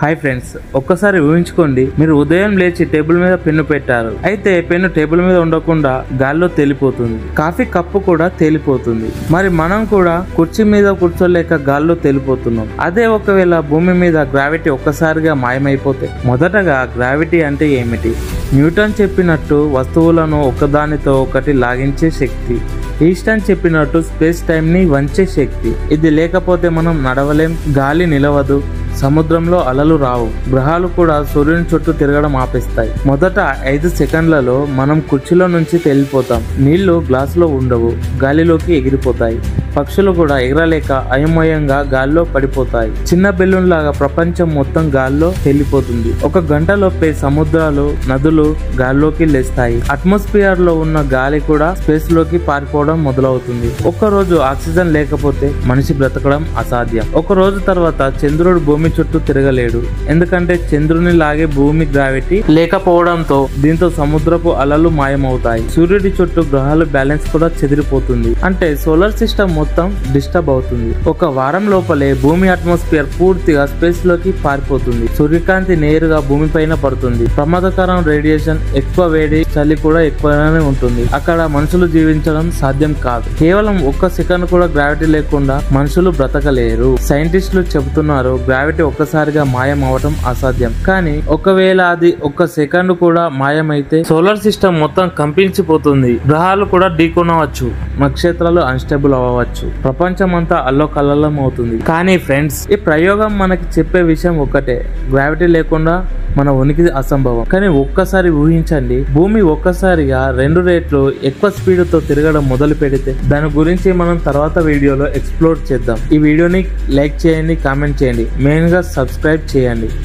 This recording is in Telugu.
హాయ్ ఫ్రెండ్స్, ఒక్కసారి ఊహించుకోండి, మీరు ఉదయం లేచి టేబుల్ మీద పెన్ను పెట్టారు. అయితే పెన్ను టేబుల్ మీద ఉండకుండా గాల్లో తేలిపోతుంది. కాఫీ కప్పు కూడా తేలిపోతుంది. మరి మనం కూడా కుర్చీ మీద కూర్చోలేక గాల్లో తేలిపోతున్నాం. అదే ఒకవేళ భూమి మీద గ్రావిటీ ఒక్కసారిగా మాయమైపోతే? మొదటగా గ్రావిటీ అంటే ఏమిటి? న్యూటన్ చెప్పినట్టు వస్తువులను ఒకదానితో ఒకటి లాగించే శక్తి. ఈస్టర్న్ చెప్పినట్టు స్పేస్ టైం ని వంచే శక్తి. ఇది లేకపోతే మనం నడవలేం, గాలి నిలవదు, సముద్రంలో అలలు రావు, గ్రహాలు కూడా సూర్యుని చుట్టూ తిరగడం ఆపేస్తాయి. మొదట 5 సెకండ్లలో మనం కుర్చీలో నుంచి తేలిపోతాం. నీళ్లు గ్లాసులో ఉండవు, గాలిలోకి ఎగిరిపోతాయి. పక్షులు కూడా ఎగరలేక అయోమయంగా గాల్లో పడిపోతాయి. చిన్న బెలూన్ లాగా ప్రపంచం మొత్తం గాల్లో తేలిపోతుంది. 1 గంటలోపే సముద్రాలు, నదులు గాల్లోకి లేస్తాయి. అట్మాస్ఫియర్ లో ఉన్న గాలి కూడా స్పేస్ లోకి పారిపోవడం మొదలవుతుంది. ఒక్కరోజు ఆక్సిజన్ లేకపోతే మనిషి బ్రతకడం అసాధ్యం. ఒక రోజు తర్వాత చంద్రుడు భూమి చుట్టూ తిరగలేడు, ఎందుకంటే చంద్రుని లాగే భూమి గ్రావిటీ లేకపోవడంతో. దీంతో సముద్రపు అలలు మాయమవుతాయి. సూర్యుడి చుట్టూ గ్రహాల బ్యాలెన్స్ కూడా చెదిరిపోతుంది. అంటే సోలార్ సిస్టమ్ మొత్తం డిస్టర్బ్ అవుతుంది. 1 వారం లోపలే భూమి అట్మాస్ఫియర్ పూర్తిగా స్పేస్ లోకి పారిపోతుంది. సూర్యకాంతి నేరుగా భూమి పైన పడుతుంది. ప్రమాదకరం రేడియేషన్, ఎక్కువ వేడి, చలి కూడా ఎక్కువగానే ఉంటుంది. అక్కడ మనుషులు జీవించడం సాధ్యం కాదు. కేవలం 1 సెకండ్ కూడా గ్రావిటీ లేకుండా మనుషులు బ్రతకలేరు. సైంటిస్టులు చెబుతున్నారు, గ్రావిటీ ఒక్కసారిగా మాయం అవటం అసాధ్యం. కానీ ఒకవేళ అది 1 సెకండ్ కూడా మాయమైతే సోలార్ సిస్టమ్ మొత్తం కంపించిపోతుంది. గ్రహాలు కూడా ఢీకొనవచ్చు, నక్షత్రాలు అన్స్టేబుల్ అవ్వచ్చు, ప్రపంచం అంతా అల్లోకల్లోలం అవుతుంది. కానీ ఫ్రెండ్స్, ఈ ప్రయోగం మనకి చెప్పే విషయం ఒక్కటే, గ్రావిటీ లేకుండా మన ఉనికి అసంభవం. కానీ ఒక్కసారి ఊహించండి, భూమి ఒక్కసారిగా 2 రెట్లు ఎక్కువ స్పీడ్ తో తిరగడం మొదలు పెడితే. దాని గురించి మనం తర్వాత వీడియోలో ఎక్స్ప్లోర్ చేద్దాం. ఈ వీడియోని లైక్ చేయండి, కామెంట్ చేయండి, మెయిన్ గా సబ్స్క్రైబ్ చేయండి.